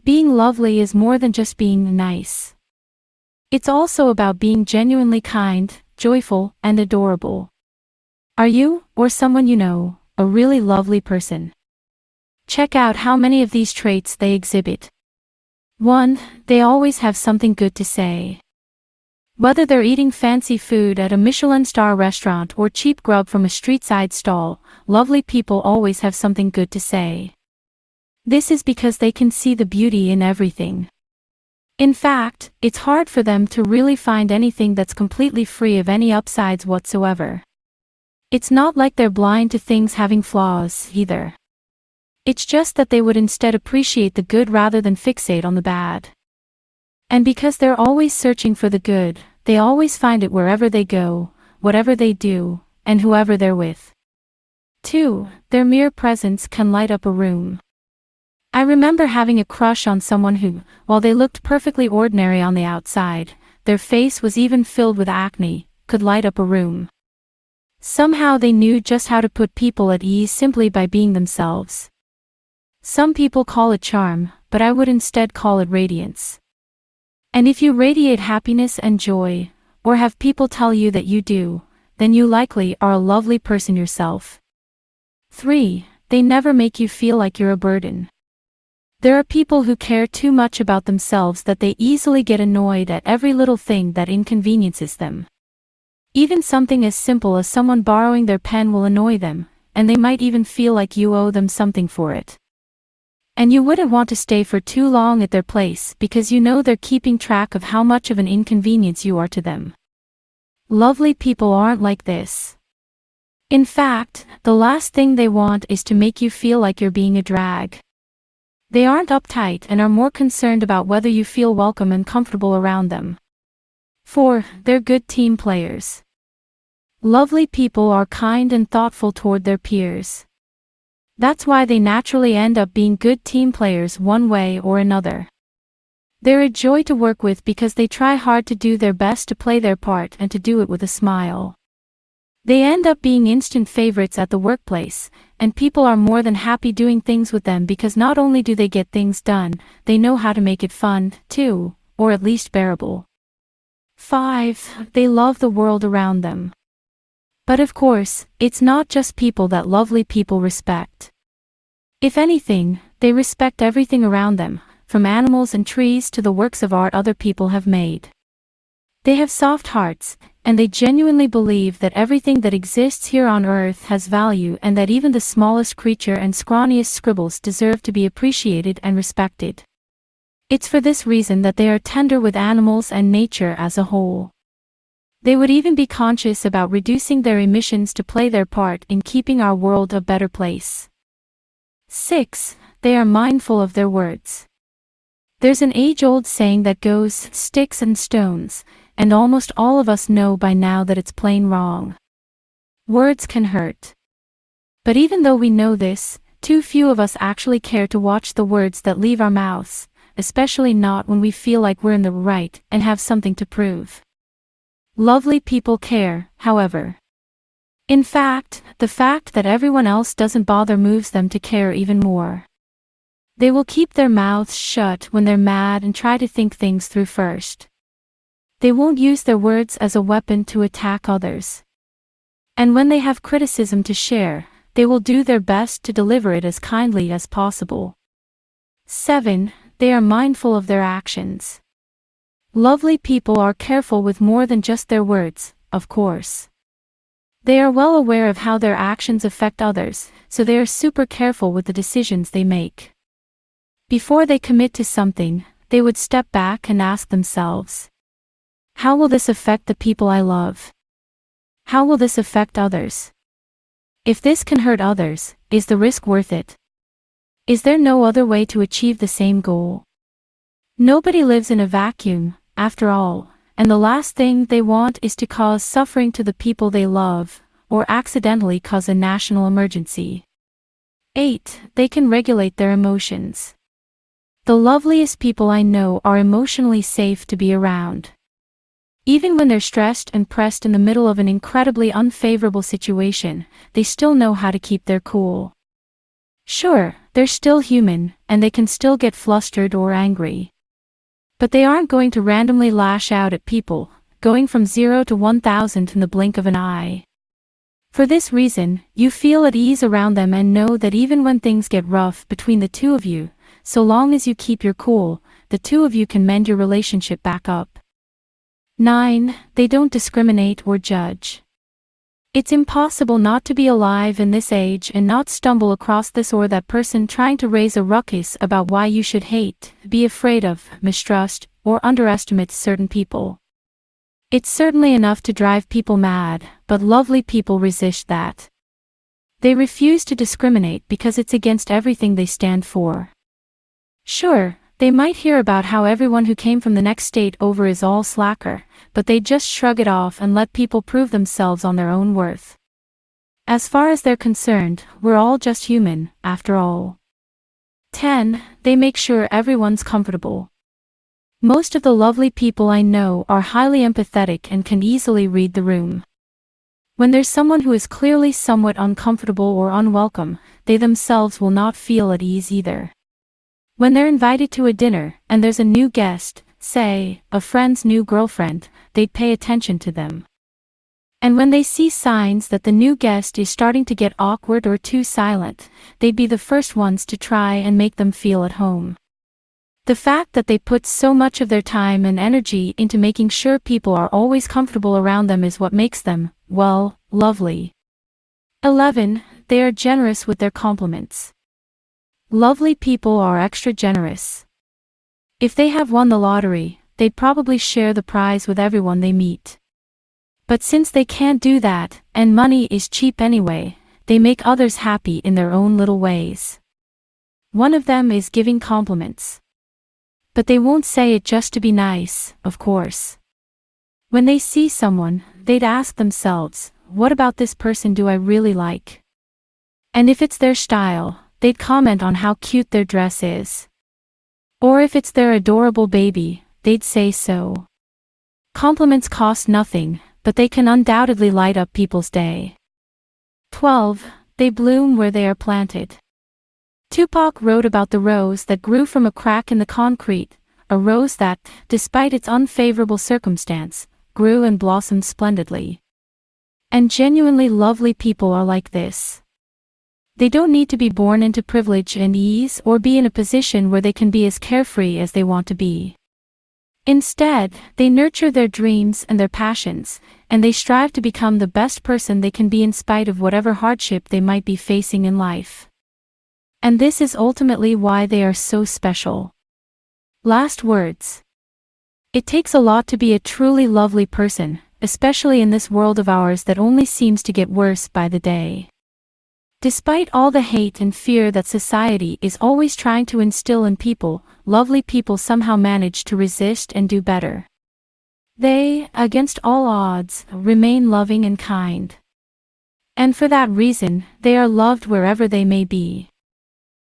Being lovely is more than just being nice. It's also about being genuinely kind, joyful, and adorable. Are you, or someone you know, a really lovely person? Check out how many of these traits they exhibit. 1. They always have something good to say. Whether they're eating fancy food at a Michelin-star restaurant or cheap grub from a street-side stall, lovely people always have something good to say. This is because they can see the beauty in everything. In fact, it's hard for them to really find anything that's completely free of any upsides whatsoever. It's not like they're blind to things having flaws, either. It's just that they would instead appreciate the good rather than fixate on the bad. And because they're always searching for the good, they always find it wherever they go, whatever they do, and whoever they're with. 2. Their mere presence can light up a room. I remember having a crush on someone who, while they looked perfectly ordinary on the outside, their face was even filled with acne, could light up a room. Somehow they knew just how to put people at ease simply by being themselves. Some people call it charm, but I would instead call it radiance. And if you radiate happiness and joy, or have people tell you that you do, then you likely are a lovely person yourself. 3. They never make you feel like you're a burden. There are people who care too much about themselves that they easily get annoyed at every little thing that inconveniences them. Even something as simple as someone borrowing their pen will annoy them, and they might even feel like you owe them something for it. And you wouldn't want to stay for too long at their place because you know they're keeping track of how much of an inconvenience you are to them. Lovely people aren't like this. In fact, the last thing they want is to make you feel like you're being a drag. They aren't uptight and are more concerned about whether you feel welcome and comfortable around them. 4. They're good team players. Lovely people are kind and thoughtful toward their peers. That's why they naturally end up being good team players one way or another. They're a joy to work with because they try hard to do their best to play their part and to do it with a smile. They end up being instant favorites at the workplace, and people are more than happy doing things with them because not only do they get things done, they know how to make it fun, too, or at least bearable. 5. They love the world around them. But of course, it's not just people that lovely people respect. If anything, they respect everything around them, from animals and trees to the works of art other people have made. They have soft hearts, and they genuinely believe that everything that exists here on earth has value and that even the smallest creature and scrawniest scribbles deserve to be appreciated and respected. It's for this reason that they are tender with animals and nature as a whole. They would even be conscious about reducing their emissions to play their part in keeping our world a better place. 6. They are mindful of their words. There's an age-old saying that goes, "Sticks and stones," and almost all of us know by now that it's plain wrong. Words can hurt. But even though we know this, too few of us actually care to watch the words that leave our mouths, especially not when we feel like we're in the right and have something to prove. Lovely people care, however. In fact, the fact that everyone else doesn't bother moves them to care even more. They will keep their mouths shut when they're mad and try to think things through first. They won't use their words as a weapon to attack others. And when they have criticism to share, they will do their best to deliver it as kindly as possible. 7. They are mindful of their actions. Lovely people are careful with more than just their words, of course. They are well aware of how their actions affect others, so they are super careful with the decisions they make. Before they commit to something, they would step back and ask themselves, how will this affect the people I love? How will this affect others? If this can hurt others, is the risk worth it? Is there no other way to achieve the same goal? Nobody lives in a vacuum, after all, and the last thing they want is to cause suffering to the people they love, or accidentally cause a national emergency. 8. They can regulate their emotions. The loveliest people I know are emotionally safe to be around. Even when they're stressed and pressed in the middle of an incredibly unfavorable situation, they still know how to keep their cool. Sure, they're still human, and they can still get flustered or angry. But they aren't going to randomly lash out at people, going from 0 to 1,000 in the blink of an eye. For this reason, you feel at ease around them and know that even when things get rough between the two of you, so long as you keep your cool, the two of you can mend your relationship back up. 9. They don't discriminate or judge. It's impossible not to be alive in this age and not stumble across this or that person trying to raise a ruckus about why you should hate, be afraid of, mistrust, or underestimate certain people. It's certainly enough to drive people mad, but lovely people resist that. They refuse to discriminate because it's against everything they stand for. Sure, they might hear about how everyone who came from the next state over is all slacker, but they just shrug it off and let people prove themselves on their own worth. As far as they're concerned, we're all just human, after all. 10. They make sure everyone's comfortable. Most of the lovely people I know are highly empathetic and can easily read the room. When there's someone who is clearly somewhat uncomfortable or unwelcome, they themselves will not feel at ease either. When they're invited to a dinner, and there's a new guest, say, a friend's new girlfriend, they'd pay attention to them. And when they see signs that the new guest is starting to get awkward or too silent, they'd be the first ones to try and make them feel at home. The fact that they put so much of their time and energy into making sure people are always comfortable around them is what makes them, well, lovely. 11. They are generous with their compliments. Lovely people are extra generous. If they have won the lottery, they'd probably share the prize with everyone they meet. But since they can't do that, and money is cheap anyway, they make others happy in their own little ways. One of them is giving compliments. But they won't say it just to be nice, of course. When they see someone, they'd ask themselves, what about this person do I really like? And if it's their style, they'd comment on how cute their dress is. Or if it's their adorable baby, they'd say so. Compliments cost nothing, but they can undoubtedly light up people's day. 12. They bloom where they are planted. Tupac wrote about the rose that grew from a crack in the concrete, a rose that, despite its unfavorable circumstance, grew and blossomed splendidly. And genuinely lovely people are like this. They don't need to be born into privilege and ease or be in a position where they can be as carefree as they want to be. Instead, they nurture their dreams and their passions, and they strive to become the best person they can be in spite of whatever hardship they might be facing in life. And this is ultimately why they are so special. Last words. It takes a lot to be a truly lovely person, especially in this world of ours that only seems to get worse by the day. Despite all the hate and fear that society is always trying to instill in people, lovely people somehow manage to resist and do better. They, against all odds, remain loving and kind. And for that reason, they are loved wherever they may be.